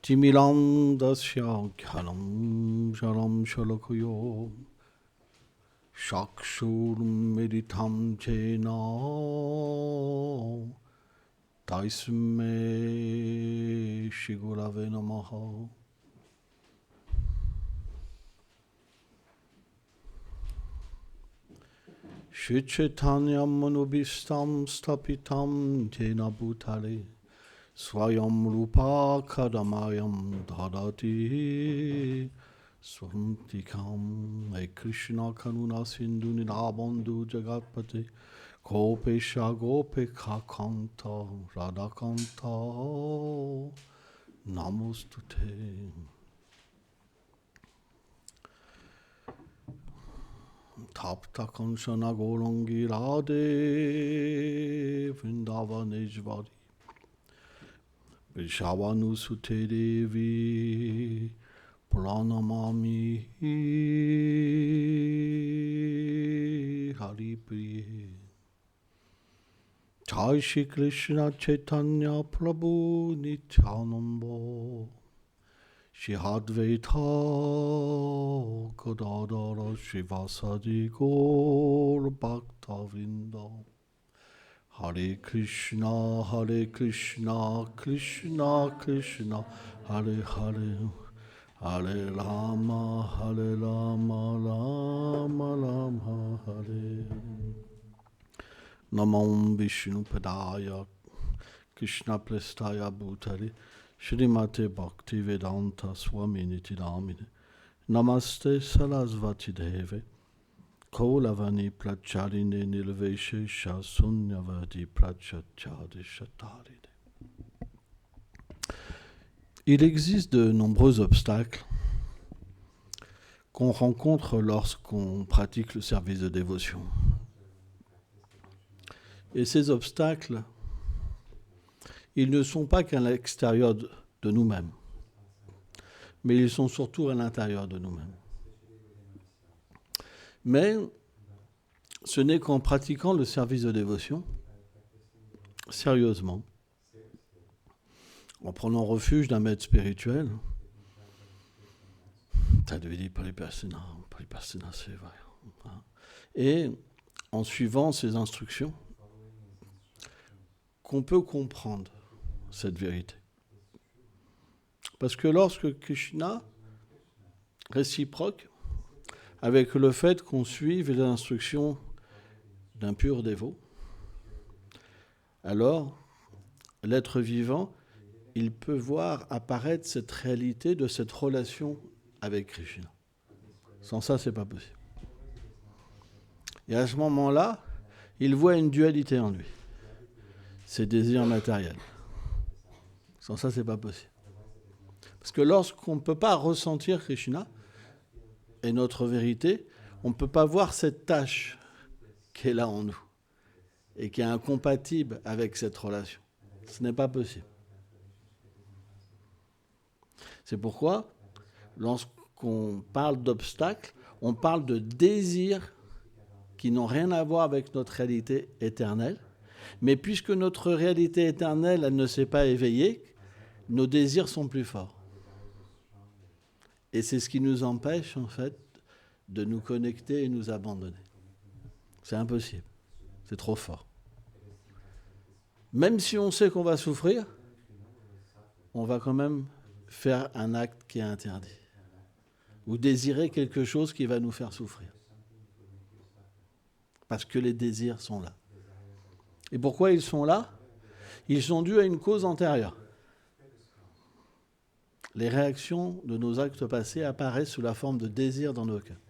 Timilandasya khalam shalam shalakuyo Shakshur meditam chena Taisme shigurave namaha. Shri Chaitanya manubhistam stapitam jena bhutale Swayam rupa kadamayam dharati Swantikam. Hey Krishna Karuna Sindhu Nilabandhu Jagatpate Gopesha Gopeka Kanta Radhakanta Namostute. Tapta Kanshana Gorangi Radhe Vrindavaneshvari Vishavanu Sute Devi Pranamami Hari Priye. Jai Shri Krishna Chaitanya Prabhu Nityananda Shri Advaita Gadadara Srivasadi Gaur Bhaktavinda. Hare Krishna Krishna Krishna Hare Hare Hare Rama Rama Rama Hare. Namam Vishnu Padaya Krishna Prestaya Bhutale Shrimate Bhakti Vedanta Swami Nitidamine Namaste Sarasvati Deve Kaulavani Pracharine Nilveshe Shasunyavadi Prachachadi Shataride. Il existe de nombreux obstacles qu'on rencontre lorsqu'on pratique le service de dévotion. Et ces obstacles, ils ne sont pas qu'à l'extérieur de nous-mêmes, mais ils sont surtout à l'intérieur de nous-mêmes. Mais ce n'est qu'en pratiquant le service de dévotion, sérieusement, en prenant refuge d'un maître spirituel, et en suivant ses instructions, qu'on peut comprendre cette vérité. Parce que lorsque Krishna réciproque avec le fait qu'on suive les instructions d'un pur dévot, alors l'être vivant, il peut voir apparaître cette réalité de cette relation avec Krishna. Sans ça, c'est pas possible. Et à ce moment-là, il voit une dualité en lui. Ses désirs matériels. Sans ça, c'est pas possible. Parce que lorsqu'on ne peut pas ressentir Krishna et notre vérité, on ne peut pas voir cette tâche qui est là en nous et qui est incompatible avec cette relation. Ce n'est pas possible. C'est pourquoi, lorsqu'on parle d'obstacles, on parle de désirs qui n'ont rien à voir avec notre réalité éternelle. Mais puisque notre réalité éternelle, elle ne s'est pas éveillée, nos désirs sont plus forts. Et c'est ce qui nous empêche, en fait, de nous connecter et nous abandonner. C'est impossible. C'est trop fort. Même si on sait qu'on va souffrir, on va quand même faire un acte qui est interdit. Ou désirer quelque chose qui va nous faire souffrir. Parce que les désirs sont là. Et pourquoi ils sont là ? Ils sont dus à une cause antérieure. Les réactions de nos actes passés apparaissent sous la forme de désir dans nos cœurs.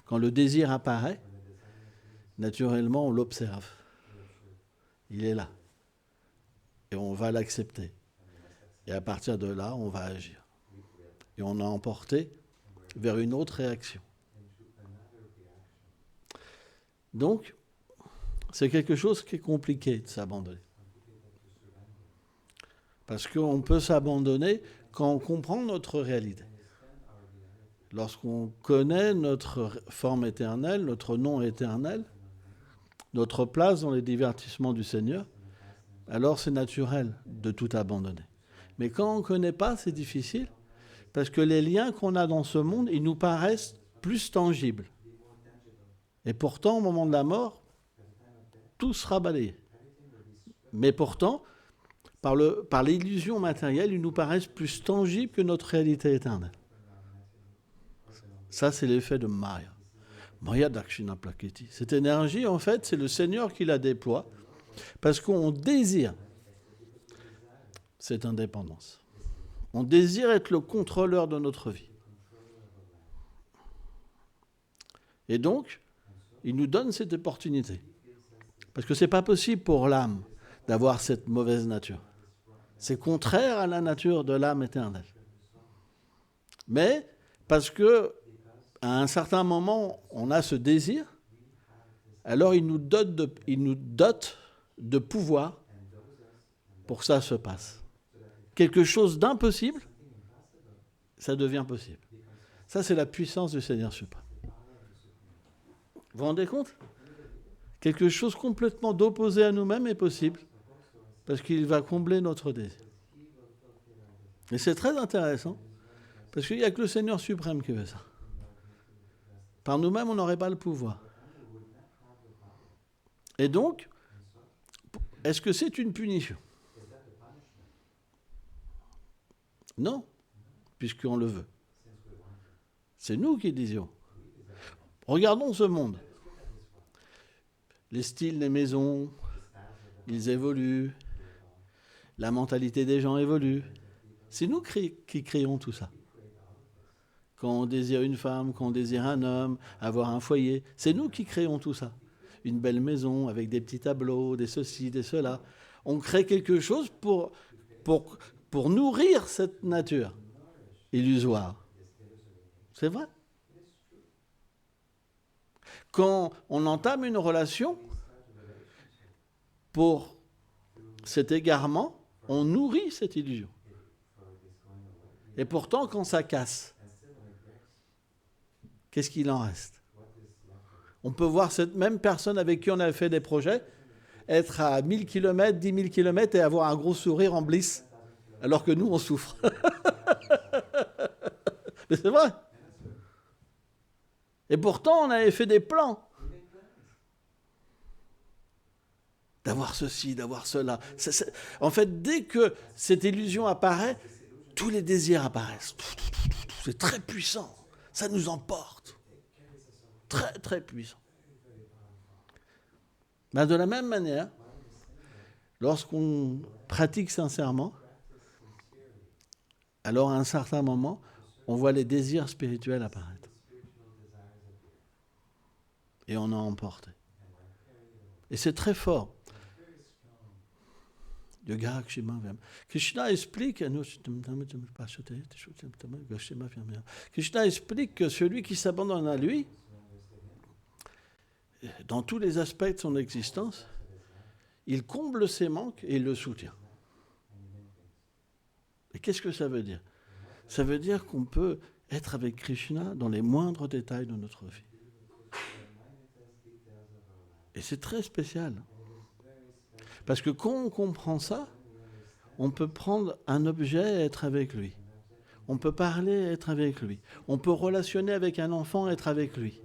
Quand le désir apparaît, naturellement, on l'observe. Il est là. Et on va l'accepter. Et à partir de là, on va agir. Et on est emporté vers une autre réaction. Donc, c'est quelque chose qui est compliqué de s'abandonner. Parce qu'on peut s'abandonner quand on comprend notre réalité. Lorsqu'on connaît notre forme éternelle, notre nom éternel, notre place dans les divertissements du Seigneur, alors c'est naturel de tout abandonner. Mais quand on ne connaît pas, c'est difficile, parce que les liens qu'on a dans ce monde, ils nous paraissent plus tangibles. Et pourtant, au moment de la mort, tout sera balayé. Mais pourtant, par l'illusion matérielle, ils nous paraissent plus tangibles que notre réalité éternelle. Ça, c'est l'effet de Maya. Maya Dakshina Prakriti. Cette énergie, en fait, c'est le Seigneur qui la déploie, parce qu'on désire cette indépendance. On désire être le contrôleur de notre vie. Et donc, il nous donne cette opportunité. Parce que ce n'est pas possible pour l'âme d'avoir cette mauvaise nature. C'est contraire à la nature de l'âme éternelle. Mais, parce que à un certain moment, on a ce désir, alors il nous dote de pouvoir pour que ça se passe. Quelque chose d'impossible, ça devient possible. Ça, c'est la puissance du Seigneur suprême. Vous vous rendez compte ? Quelque chose complètement d'opposé à nous-mêmes est possible, parce qu'il va combler notre désir. Et c'est très intéressant, parce qu'il n'y a que le Seigneur suprême qui fait ça. Par nous-mêmes, on n'aurait pas le pouvoir. Et donc, est-ce que c'est une punition ? Non, puisqu'on le veut. C'est nous qui disions. Regardons ce monde. Les styles des maisons, ils évoluent. La mentalité des gens évolue. C'est nous qui créons tout ça. Quand on désire une femme, quand on désire un homme, avoir un foyer, c'est nous qui créons tout ça. Une belle maison avec des petits tableaux, des ceci, des cela. On crée quelque chose pour nourrir cette nature illusoire. C'est vrai. Quand on entame une relation, pour cet égarement, on nourrit cette illusion. Et pourtant, quand ça casse, qu'est-ce qu'il en reste ? On peut voir cette même personne avec qui on a fait des projets être à 1000 km, 10 000 km et avoir un gros sourire en bliss, alors que nous, on souffre. Mais c'est vrai. Et pourtant, on avait fait des plans. D'avoir ceci, d'avoir cela. En fait, dès que cette illusion apparaît, tous les désirs apparaissent. C'est très puissant. Ça nous emporte. Très, très puissant. Mais de la même manière, lorsqu'on pratique sincèrement, alors à un certain moment, on voit les désirs spirituels apparaître. Et on est emporté. Et c'est très fort. Krishna explique que celui qui s'abandonne à lui, dans tous les aspects de son existence, il comble ses manques et il le soutient. Et qu'est-ce que ça veut dire ? Ça veut dire qu'on peut être avec Krishna dans les moindres détails de notre vie. Et c'est très spécial. Parce que quand on comprend ça, on peut prendre un objet et être avec lui. On peut parler et être avec lui. On peut relationner avec un enfant et être avec lui.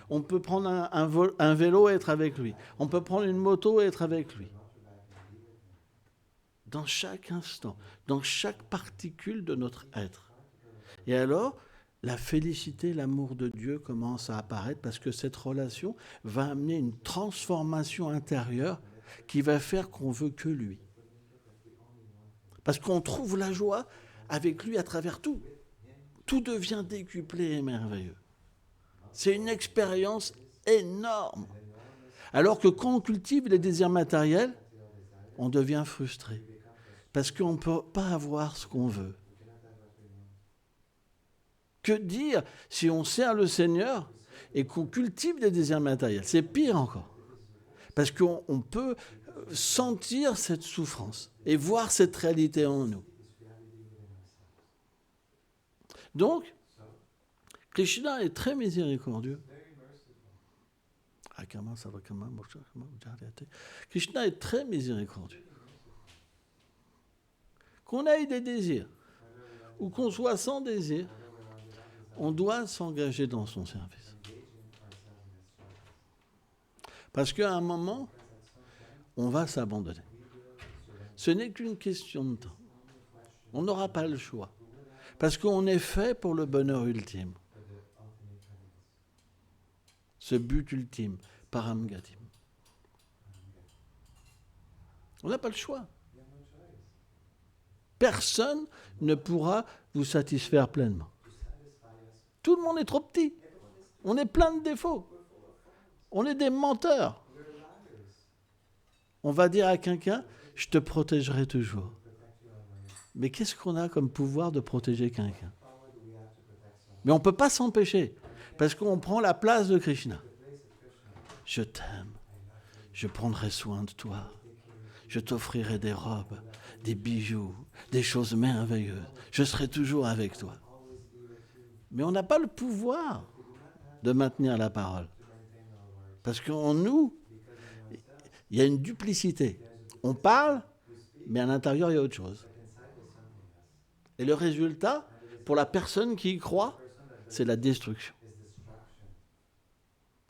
On peut prendre un vélo et être avec lui. On peut prendre une moto et être avec lui. Dans chaque instant, dans chaque particule de notre être. Et alors, la félicité, l'amour de Dieu commence à apparaître parce que cette relation va amener une transformation intérieure qui va faire qu'on veut que lui. Parce qu'on trouve la joie avec lui à travers tout. Tout devient décuplé et merveilleux. C'est une expérience énorme. Alors que quand on cultive les désirs matériels, on devient frustré. Parce qu'on ne peut pas avoir ce qu'on veut. Que dire si on sert le Seigneur et qu'on cultive les désirs matériels ? C'est pire encore. Parce qu'on peut sentir cette souffrance et voir cette réalité en nous. Donc, Krishna est très miséricordieux. Krishna est très miséricordieux. Qu'on ait des désirs ou qu'on soit sans désir, on doit s'engager dans son service. Parce qu'à un moment, on va s'abandonner. Ce n'est qu'une question de temps. On n'aura pas le choix. Parce qu'on est fait pour le bonheur ultime. Ce but ultime, Param Gatim. On n'a pas le choix. Personne ne pourra vous satisfaire pleinement. Tout le monde est trop petit. On est plein de défauts. On est des menteurs. On va dire à quelqu'un, je te protégerai toujours. Mais qu'est-ce qu'on a comme pouvoir de protéger quelqu'un? Mais on ne peut pas s'empêcher, parce qu'on prend la place de Krishna. Je t'aime, je prendrai soin de toi, je t'offrirai des robes, des bijoux, des choses merveilleuses. Je serai toujours avec toi. Mais on n'a pas le pouvoir de maintenir la parole. Parce qu'en nous, il y a une duplicité. On parle, mais à l'intérieur, il y a autre chose. Et le résultat, pour la personne qui y croit, c'est la destruction.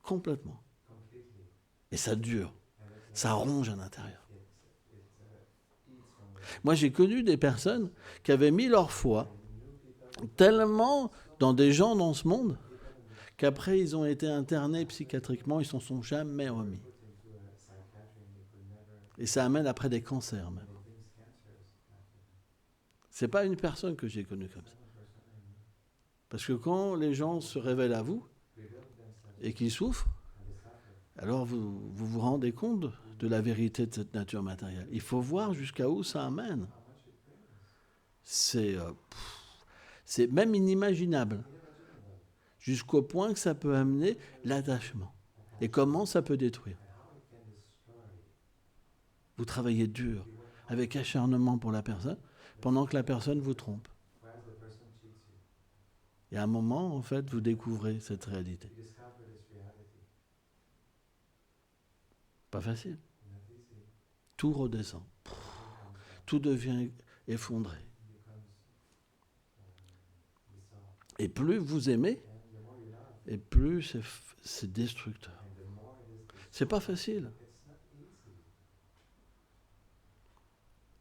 Complètement. Et ça dure. Ça ronge à l'intérieur. Moi, j'ai connu des personnes qui avaient mis leur foi tellement dans des gens dans ce monde qu'après, ils ont été internés psychiatriquement, ils ne s'en sont jamais remis. Et ça amène après des cancers même. Ce n'est pas une personne que j'ai connue comme ça. Parce que quand les gens se révèlent à vous et qu'ils souffrent, alors vous rendez compte de la vérité de cette nature matérielle. Il faut voir jusqu'à où ça amène. C'est même inimaginable. Jusqu'au point que ça peut amener l'attachement. Et comment ça peut détruire. Vous travaillez dur, avec acharnement pour la personne, pendant que la personne vous trompe. Et à un moment, en fait, vous découvrez cette réalité. Pas facile. Tout redescend. Tout devient effondré. Et plus vous aimez, et plus c'est destructeur. C'est pas facile.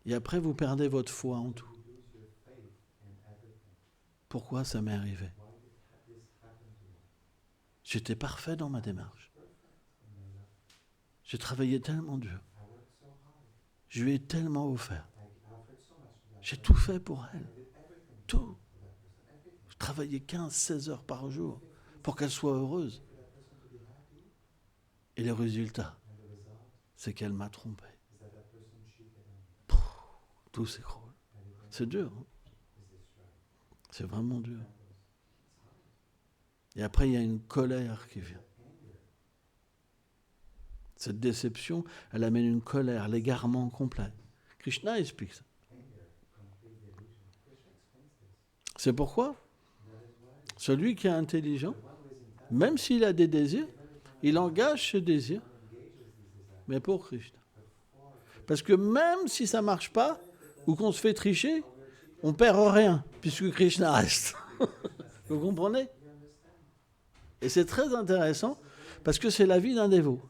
Et après, vous perdez votre foi en tout. Pourquoi ça m'est arrivé? J'étais parfait dans ma démarche. J'ai travaillé tellement dur. Je lui ai tellement offert. J'ai tout fait pour elle. Tout. Je travaillais 15-16 heures par jour pour qu'elle soit heureuse. Et le résultat, c'est qu'elle m'a trompé. Tout s'écroule. C'est dur. Hein? C'est vraiment dur. Et après, il y a une colère qui vient. Cette déception, elle amène une colère, l'égarement complet. Krishna explique ça. C'est pourquoi celui qui est intelligent, même s'il a des désirs, il engage ce désir, mais pour Krishna. Parce que même si ça ne marche pas, ou qu'on se fait tricher, on ne perd rien, puisque Krishna reste. Vous comprenez? Et c'est très intéressant, parce que c'est la vie d'un dévot.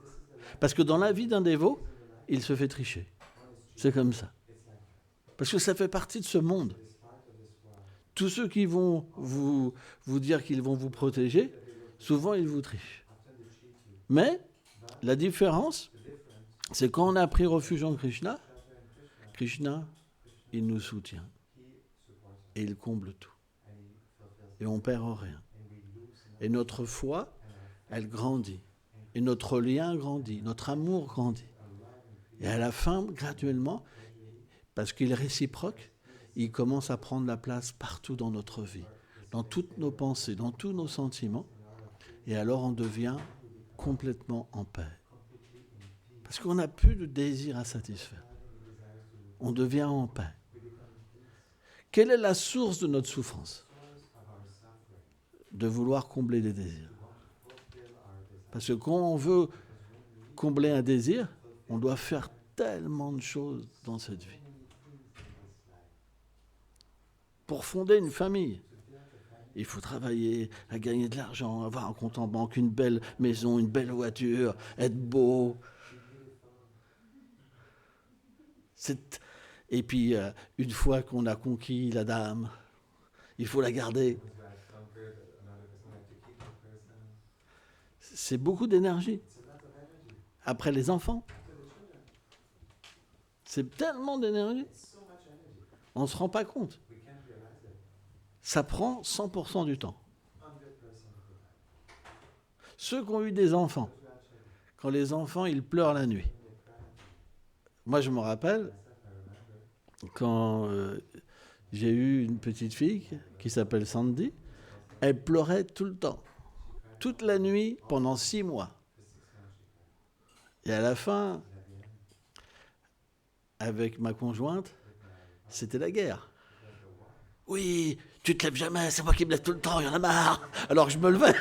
Parce que dans la vie d'un dévot, il se fait tricher. C'est comme ça. Parce que ça fait partie de ce monde. Tous ceux qui vont vous dire qu'ils vont vous protéger, souvent ils vous trichent. Mais la différence, c'est quand on a pris refuge en Krishna, Krishna, il nous soutient. Et il comble tout. Et on ne perd rien. Et notre foi, elle grandit. Et notre lien grandit. Notre amour grandit. Et à la fin, graduellement, parce qu'il est réciproque, il commence à prendre la place partout dans notre vie, dans toutes nos pensées, dans tous nos sentiments. Et alors on devient complètement en paix. Parce qu'on n'a plus de désir à satisfaire. On devient en paix. Quelle est la source de notre souffrance? De vouloir combler des désirs. Parce que quand on veut combler un désir, on doit faire tellement de choses dans cette vie. pour fonder une famille. Il faut travailler, à gagner de l'argent, avoir un compte en banque, une belle maison, une belle voiture, être beau. Et puis, une fois qu'on a conquis la dame, il faut la garder. C'est beaucoup d'énergie. Après les enfants, c'est tellement d'énergie. On ne se rend pas compte. Ça prend 100% du temps. Ceux qui ont eu des enfants, quand les enfants, ils pleurent la nuit. Moi, je me rappelle, quand j'ai eu une petite fille qui s'appelle Sandy, elle pleurait tout le temps. Toute la nuit, pendant 6 mois. Et à la fin, avec ma conjointe, c'était la guerre. Oui, tu te lèves jamais, c'est moi qui me lève tout le temps, il y en a marre. Alors je me levais.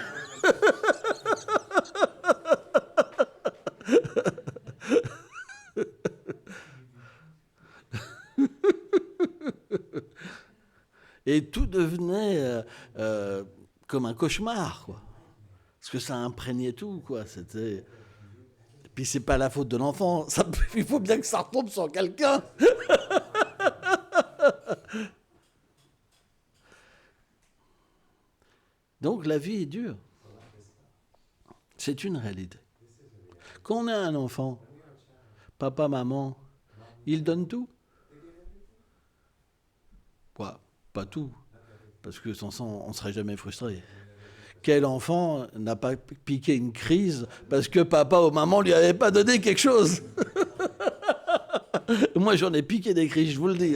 Et tout devenait comme un cauchemar, quoi. Parce que ça imprégnait tout, quoi. C'était... Puis c'est pas la faute de l'enfant. Il faut bien que ça retombe sur quelqu'un. Donc la vie est dure. C'est une réalité. Quand on a un enfant, papa, maman, ils donnent tout. Quoi, pas tout. Parce que sans ça, on ne serait jamais frustré. Quel enfant n'a pas piqué une crise parce que papa ou maman lui avait pas donné quelque chose? Moi, j'en ai piqué des crises, je vous le dis.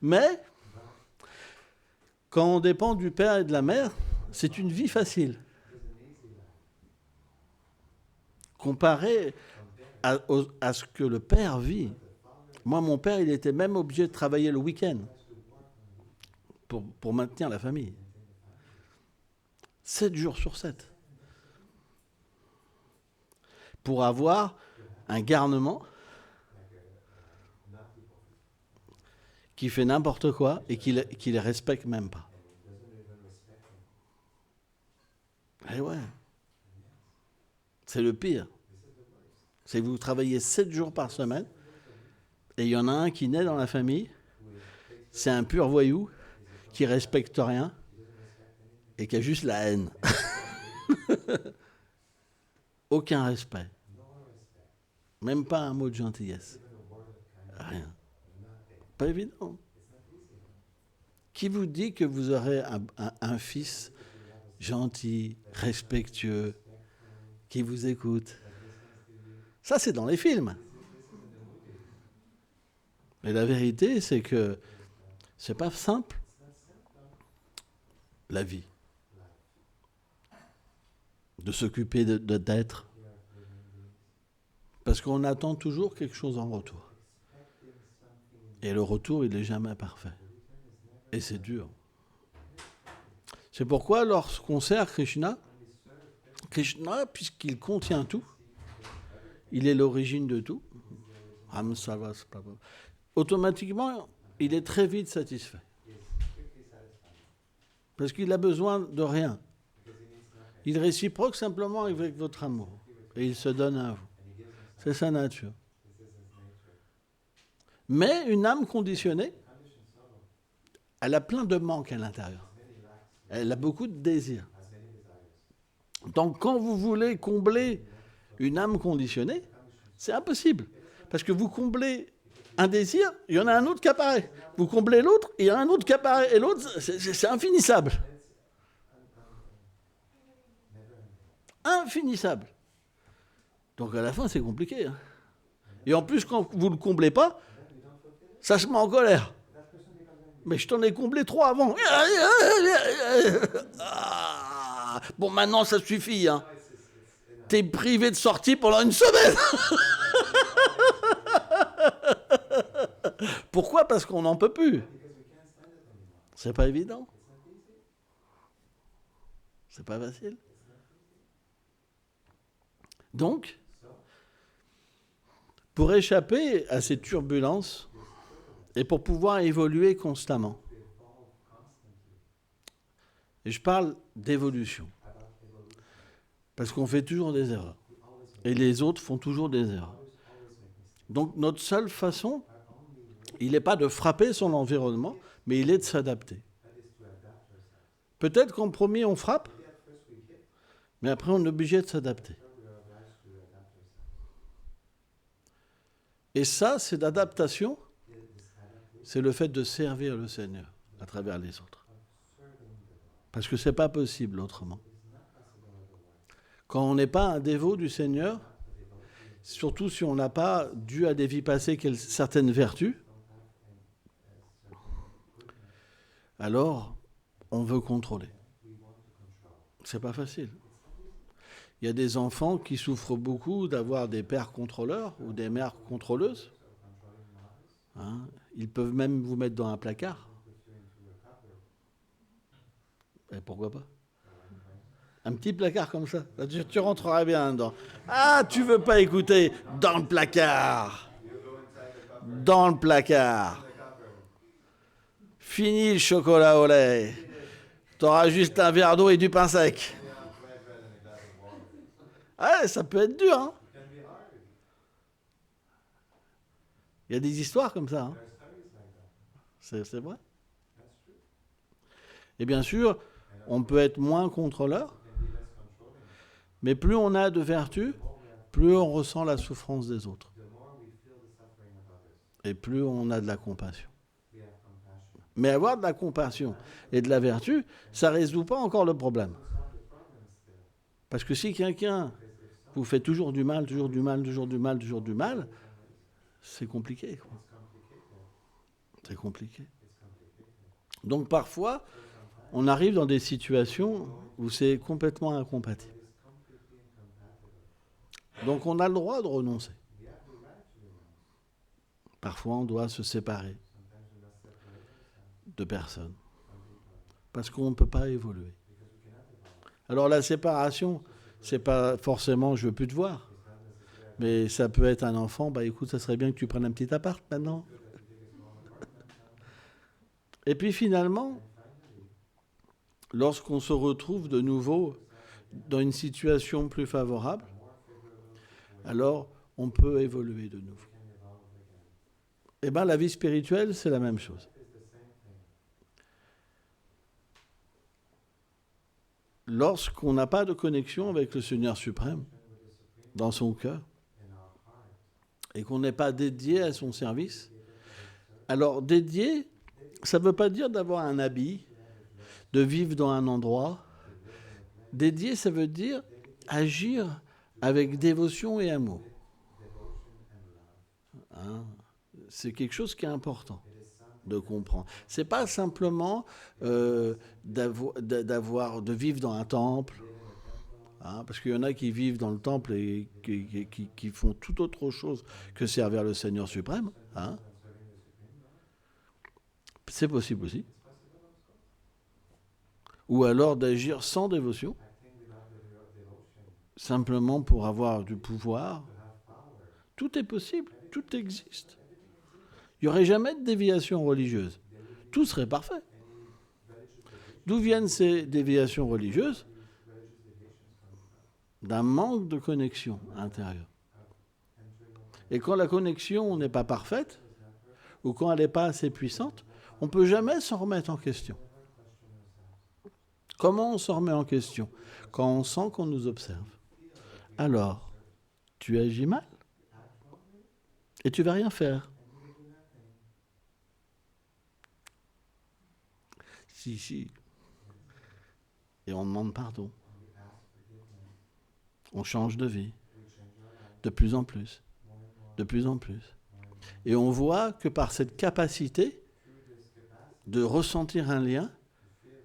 Mais, quand on dépend du père et de la mère, c'est une vie facile. Comparé à ce que le père vit. Moi, mon père, il était même obligé de travailler le week-end pour maintenir la famille. 7 jours sur 7. Pour avoir un garnement qui fait n'importe quoi et qui les respecte même pas. Et ouais. C'est le pire. C'est que vous travaillez 7 jours par semaine et il y en a un qui naît dans la famille, c'est un pur voyou qui respecte rien et qui a juste la haine. Aucun respect. Même pas un mot de gentillesse. Rien. Pas évident. Qui vous dit que vous aurez un fils gentil, respectueux, qui vous écoute? Ça, c'est dans les films. Mais la vérité, c'est que c'est pas simple, la vie. De s'occuper d'être. Parce qu'on attend toujours quelque chose en retour. Et le retour, il n'est jamais parfait. Et c'est dur. C'est pourquoi lorsqu'on sert Krishna, puisqu'il contient tout, il est l'origine de tout, automatiquement, il est très vite satisfait. Parce qu'il a besoin de rien. Il réciproque simplement avec votre amour. Et il se donne à vous. C'est sa nature. Mais une âme conditionnée, elle a plein de manques à l'intérieur. Elle a beaucoup de désirs. Donc quand vous voulez combler une âme conditionnée, c'est impossible. Parce que vous comblez un désir, il y en a un autre qui apparaît. Vous comblez l'autre, il y en a un autre qui apparaît. Et l'autre, c'est infinissable. Infinissable. Donc à la fin, c'est compliqué. Hein. Et en plus, quand vous ne le comblez pas, ça se met en colère. Mais je t'en ai comblé 3 avant. Ah, bon, maintenant, ça suffit. Hein. T'es privé de sortie pendant une semaine. Pourquoi? Parce qu'on n'en peut plus. C'est pas évident. C'est pas facile. Donc, pour échapper à ces turbulences et pour pouvoir évoluer constamment. Et je parle d'évolution, parce qu'on fait toujours des erreurs. Et les autres font toujours des erreurs. Donc notre seule façon, il n'est pas de frapper son environnement, mais il est de s'adapter. Peut-être qu'en premier on frappe, mais après on est obligé de s'adapter. Et ça, c'est l'adaptation, c'est le fait de servir le Seigneur à travers les autres. Parce que ce n'est pas possible autrement. Quand on n'est pas un dévot du Seigneur, surtout si on n'a pas dû à des vies passées certaines vertus, alors on veut contrôler. C'est pas facile. Il y a des enfants qui souffrent beaucoup d'avoir des pères contrôleurs ou des mères contrôleuses. Hein, ils peuvent même vous mettre dans un placard. Et pourquoi pas? Un petit placard comme ça. Tu rentreras bien dedans. Ah, tu veux pas écouter? Dans le placard. Dans le placard. Fini le chocolat au lait. T'auras juste un verre d'eau et du pain sec. Ah, ça peut être dur, hein. Il y a des histoires comme ça, hein. C'est vrai. Et bien sûr, on peut être moins contrôleur, mais plus on a de vertu, plus on ressent la souffrance des autres. Et plus on a de la compassion. Mais avoir de la compassion et de la vertu, ça ne résout pas encore le problème. Parce que si quelqu'un vous fait toujours du mal, toujours du mal, toujours du mal, toujours du mal, c'est compliqué, quoi. C'est compliqué. Donc parfois, on arrive dans des situations où c'est complètement incompatible. Donc on a le droit de renoncer. Parfois, on doit se séparer de personnes. Parce qu'on ne peut pas évoluer. Alors la séparation, c'est pas forcément je veux plus te voir. Mais ça peut être un enfant, bah écoute, ça serait bien que tu prennes un petit appart maintenant. Et puis finalement, lorsqu'on se retrouve de nouveau dans une situation plus favorable, alors on peut évoluer de nouveau. Eh bien, la vie spirituelle, c'est la même chose. Lorsqu'on n'a pas de connexion avec le Seigneur suprême dans son cœur et qu'on n'est pas dédié à son service, alors dédié, ça ne veut pas dire d'avoir un habit, de vivre dans un endroit. Dédié, ça veut dire agir avec dévotion et amour. Hein? C'est quelque chose qui est important de comprendre. C'est pas simplement de vivre dans un temple, hein, parce qu'il y en a qui vivent dans le temple et qui font tout autre chose que servir le Seigneur suprême. Hein. C'est possible aussi. Ou alors d'agir sans dévotion, simplement pour avoir du pouvoir. Tout est possible, tout existe. Il n'y aurait jamais de déviation religieuse. Tout serait parfait. D'où viennent ces déviations religieuses? D'un manque de connexion intérieure. Et quand la connexion n'est pas parfaite, ou quand elle n'est pas assez puissante, on ne peut jamais s'en remettre en question. Comment on s'en remet en question? Quand on sent qu'on nous observe. Alors, tu agis mal et tu ne vas rien faire. Si. Et on demande pardon. On change de vie. De plus en plus. De plus en plus. Et on voit que par cette capacité de ressentir un lien,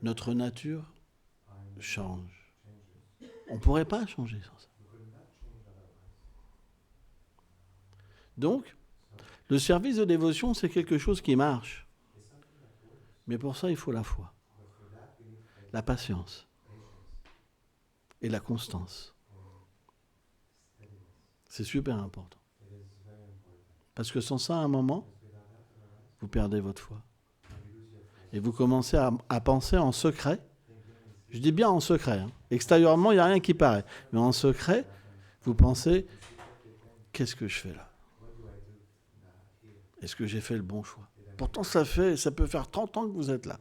notre nature change. On ne pourrait pas changer sans ça. Donc, le service de dévotion, c'est quelque chose qui marche. Mais pour ça, il faut la foi, la patience et la constance. C'est super important. Parce que sans ça, à un moment, vous perdez votre foi. Et vous commencez à penser en secret. Je dis bien en secret. Hein. Extérieurement, il n'y a rien qui paraît. Mais en secret, vous pensez, qu'est-ce que je fais là? Est-ce que j'ai fait le bon choix? Pourtant, ça peut faire 30 ans que vous êtes là.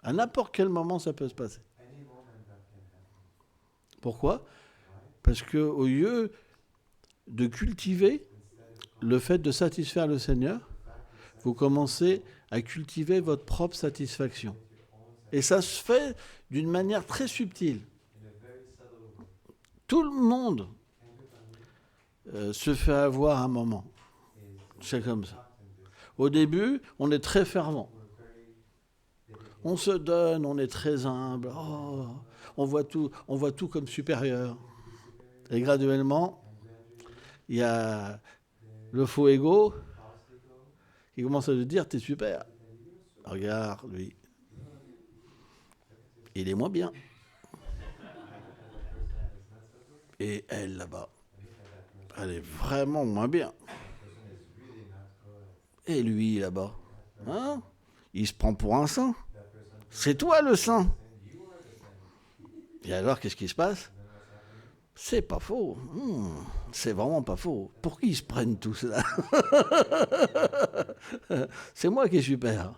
À n'importe quel moment, ça peut se passer. Pourquoi? Parce qu'au lieu de cultiver le fait de satisfaire le Seigneur, vous commencez à cultiver votre propre satisfaction. Et ça se fait d'une manière très subtile. Tout le monde se fait avoir un moment. C'est comme ça. Au début, on est très fervent. On se donne, on est très humble. Oh, on voit tout comme supérieur. Et graduellement, il y a le faux ego qui commence à te dire, t'es super. Regarde, lui. Il est moins bien. Et elle, là-bas, elle est vraiment moins bien. Et lui, là-bas, hein, il se prend pour un saint. C'est toi le saint. Et alors, qu'est-ce qui se passe? C'est pas faux. C'est vraiment pas faux. Pour qui ils se prennent tout cela? C'est moi qui est super.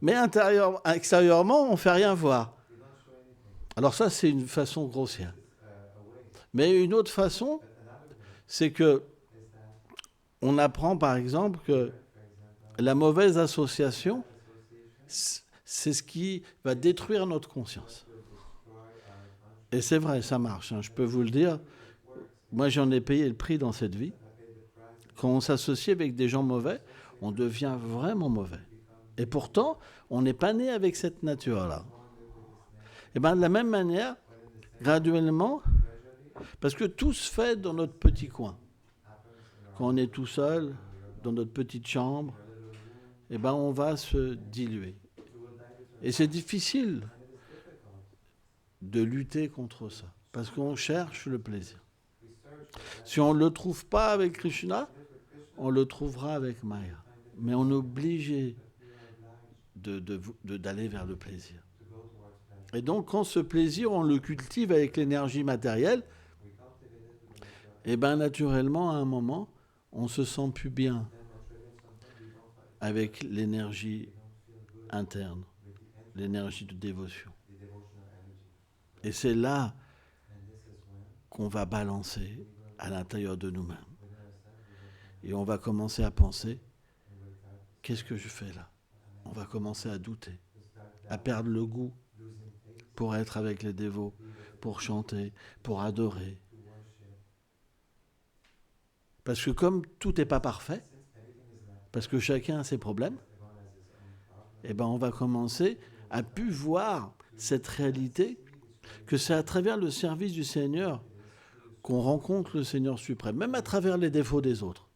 Mais extérieurement, on ne fait rien voir. Alors ça, c'est une façon grossière. Mais une autre façon, c'est que on apprend par exemple que la mauvaise association, c'est ce qui va détruire notre conscience. Et c'est vrai, ça marche, hein, je peux vous le dire. Moi, j'en ai payé le prix dans cette vie. Quand on s'associe avec des gens mauvais, on devient vraiment mauvais. Et pourtant, on n'est pas né avec cette nature-là. Et bien, de la même manière, graduellement, parce que tout se fait dans notre petit coin. Quand on est tout seul, dans notre petite chambre, et ben, on va se diluer. Et c'est difficile de lutter contre ça, parce qu'on cherche le plaisir. Si on ne le trouve pas avec Krishna, on le trouvera avec Maya. Mais on est obligé d'aller vers le plaisir. Et donc, quand ce plaisir, on le cultive avec l'énergie matérielle, et bien naturellement, à un moment, on ne se sent plus bien avec l'énergie interne, l'énergie de dévotion. Et c'est là qu'on va balancer à l'intérieur de nous-mêmes. Et on va commencer à penser, qu'est-ce que je fais là? On va commencer à douter, à perdre le goût pour être avec les dévots, pour chanter, pour adorer. Parce que comme tout n'est pas parfait, parce que chacun a ses problèmes, eh ben on va commencer à plus voir cette réalité, que c'est à travers le service du Seigneur qu'on rencontre le Seigneur suprême, même à travers les défauts des autres.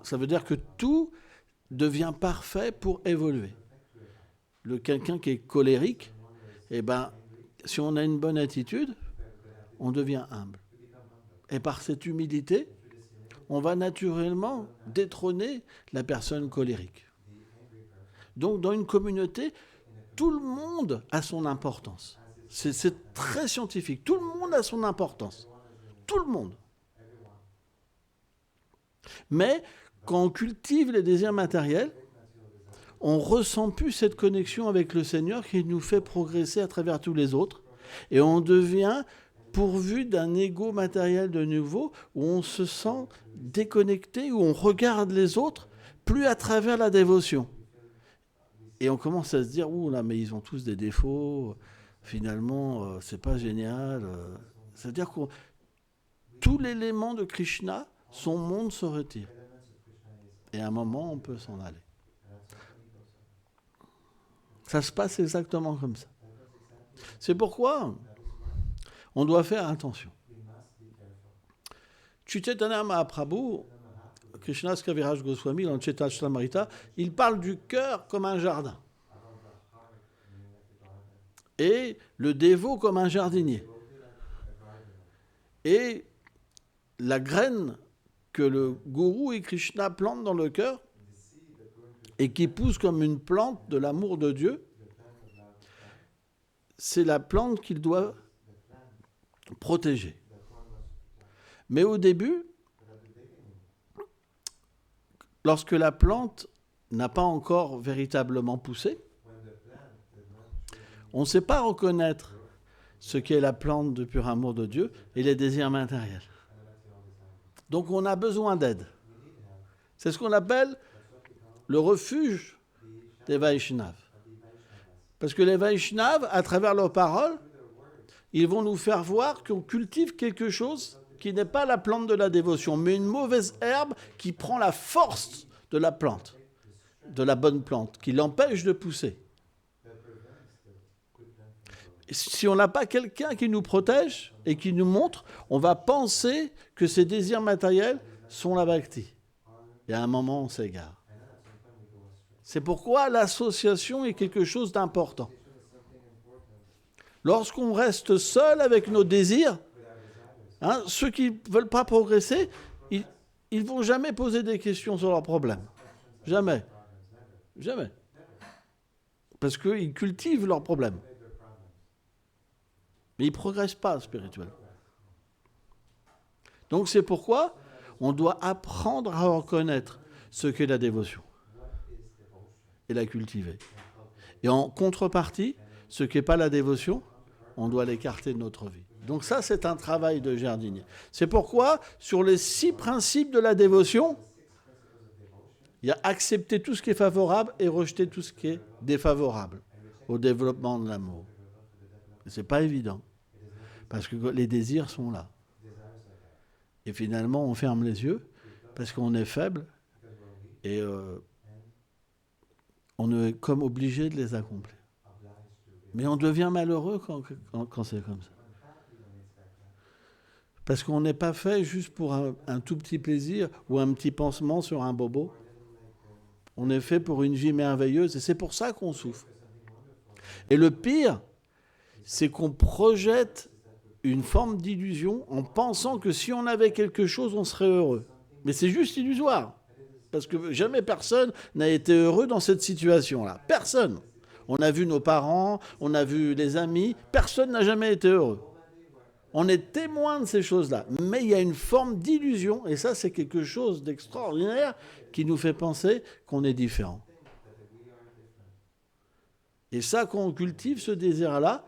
Ça veut dire que tout devient parfait pour évoluer. Quelqu'un qui est colérique, eh ben, si on a une bonne attitude, on devient humble. Et par cette humilité, on va naturellement détrôner la personne colérique. Donc, dans une communauté, tout le monde a son importance. C'est très scientifique. Tout le monde a son importance. Tout le monde. Mais quand on cultive les désirs matériels, on ne ressent plus cette connexion avec le Seigneur qui nous fait progresser à travers tous les autres. Et on devient pourvu d'un ego matériel de nouveau, où on se sent déconnecté, où on regarde les autres plus à travers la dévotion. Et on commence à se dire, ouh là, mais ils ont tous des défauts, finalement, c'est pas génial. C'est-à-dire que tout l'élément de Krishna, son monde se retire. Et à un moment, on peut s'en aller. Ça se passe exactement comme ça. C'est pourquoi on doit faire attention. Chaitanya Mahaprabhu, Krishnas Kaviraj Goswami, dans Chaitanya Charitamrita, il parle du cœur comme un jardin. Et le dévot comme un jardinier. Et la graine que le gourou et Krishna plantent dans le cœur et qui pousse comme une plante de l'amour de Dieu, c'est la plante qu'il doit protéger. Mais au début, lorsque la plante n'a pas encore véritablement poussé, on ne sait pas reconnaître ce qu'est la plante de pur amour de Dieu et les désirs matériels. Donc on a besoin d'aide. C'est ce qu'on appelle le refuge des Vaishnavas. Parce que les Vaishnavas, à travers leurs paroles, ils vont nous faire voir qu'on cultive quelque chose qui n'est pas la plante de la dévotion, mais une mauvaise herbe qui prend la force de la plante, de la bonne plante, qui l'empêche de pousser. Si on n'a pas quelqu'un qui nous protège et qui nous montre, on va penser que ces désirs matériels sont la bhakti. Et à un moment, on s'égare. C'est pourquoi l'association est quelque chose d'important. Lorsqu'on reste seul avec nos désirs, ceux qui ne veulent pas progresser, ils ne vont jamais poser des questions sur leurs problèmes. Jamais. Jamais. Parce qu'ils cultivent leurs problèmes. Mais ils ne progressent pas spirituellement. Donc c'est pourquoi on doit apprendre à reconnaître ce qu'est la dévotion et la cultiver. Et en contrepartie, ce qui n'est pas la dévotion, on doit l'écarter de notre vie. Donc ça, c'est un travail de jardinier. C'est pourquoi, sur les 6 principes de la dévotion, il y a accepter tout ce qui est favorable et rejeter tout ce qui est défavorable au développement de l'amour. Ce n'est pas évident, parce que les désirs sont là. Et finalement, on ferme les yeux, parce qu'on est faible, et on est comme obligé de les accomplir. Mais on devient malheureux quand c'est comme ça. Parce qu'on n'est pas fait juste pour un tout petit plaisir ou un petit pansement sur un bobo. On est fait pour une vie merveilleuse, et c'est pour ça qu'on souffre. Et le pire, c'est qu'on projette une forme d'illusion en pensant que si on avait quelque chose, on serait heureux. Mais c'est juste illusoire. Parce que jamais personne n'a été heureux dans cette situation-là. Personne. On a vu nos parents, on a vu les amis, personne n'a jamais été heureux. On est témoin de ces choses-là. Mais il y a une forme d'illusion, et ça c'est quelque chose d'extraordinaire qui nous fait penser qu'on est différent. Et ça, quand on cultive ce désir-là,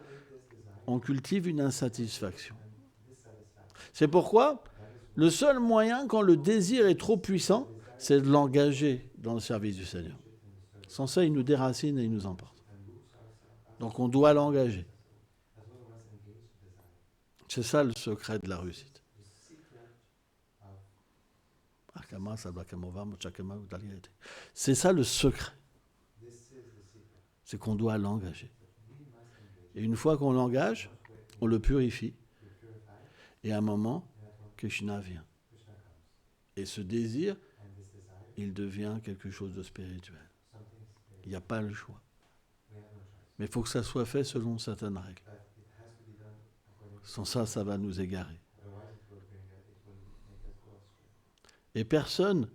on cultive une insatisfaction. C'est pourquoi le seul moyen, quand le désir est trop puissant, c'est de l'engager dans le service du Seigneur. Sans ça, il nous déracine et il nous emporte. Donc on doit l'engager. C'est ça le secret de la réussite. C'est ça le secret. C'est qu'on doit l'engager. Et une fois qu'on l'engage, on le purifie. Et à un moment, Krishna vient. Et ce désir, il devient quelque chose de spirituel. Il n'y a pas le choix. Mais il faut que ça soit fait selon certaines règles. Sans ça, ça va nous égarer. Et personne,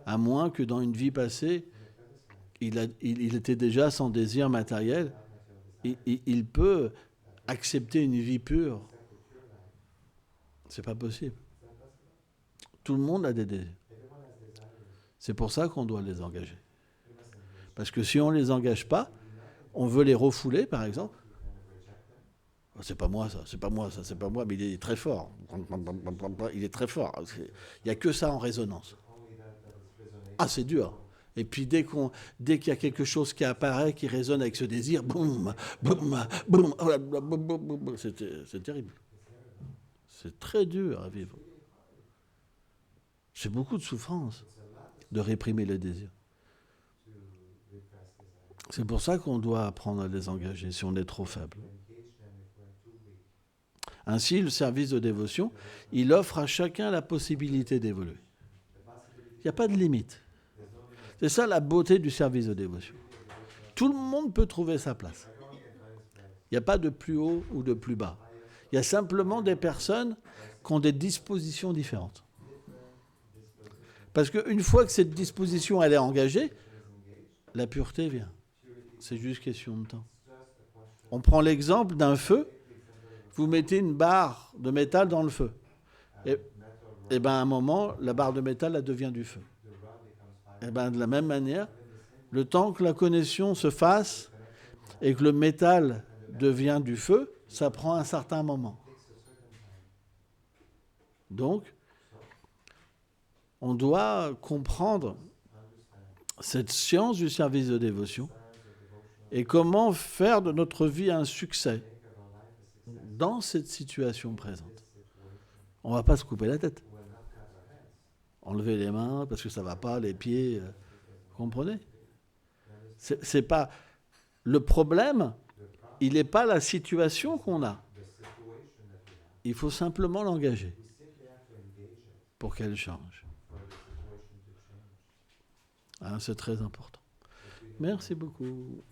à moins que dans une vie passée, il était déjà sans désir matériel, il peut accepter une vie pure. C'est pas possible. Tout le monde a des désirs. C'est pour ça qu'on doit les engager. Parce que si on ne les engage pas, on veut les refouler, par exemple. C'est pas moi, ça, c'est pas moi, ça, c'est pas moi, mais il est très fort. Il est très fort. Il n'y a que ça en résonance. Ah, c'est dur. Et puis dès qu'il y a quelque chose qui apparaît, qui résonne avec ce désir, boum, boum, boum, boum, c'est terrible. C'est très dur à vivre. C'est beaucoup de souffrance de réprimer les désirs. C'est pour ça qu'on doit apprendre à les engager si on est trop faible. Ainsi, le service de dévotion, il offre à chacun la possibilité d'évoluer. Il n'y a pas de limite. C'est ça la beauté du service de dévotion. Tout le monde peut trouver sa place. Il n'y a pas de plus haut ou de plus bas. Il y a simplement des personnes qui ont des dispositions différentes. Parce qu'une fois que cette disposition elle est engagée, la pureté vient. C'est juste question de temps. On prend l'exemple d'un feu. Vous mettez une barre de métal dans le feu. Et bien à un moment, la barre de métal, elle devient du feu. Et bien de la même manière, le temps que la connexion se fasse et que le métal devient du feu, ça prend un certain moment. Donc, on doit comprendre cette science du service de dévotion et comment faire de notre vie un succès dans cette situation présente. On ne va pas se couper la tête. Enlever les mains parce que ça ne va pas, les pieds. Vous comprenez ? C'est pas... Le problème, il n'est pas la situation qu'on a. Il faut simplement l'engager pour qu'elle change. Hein, c'est très important. Merci beaucoup.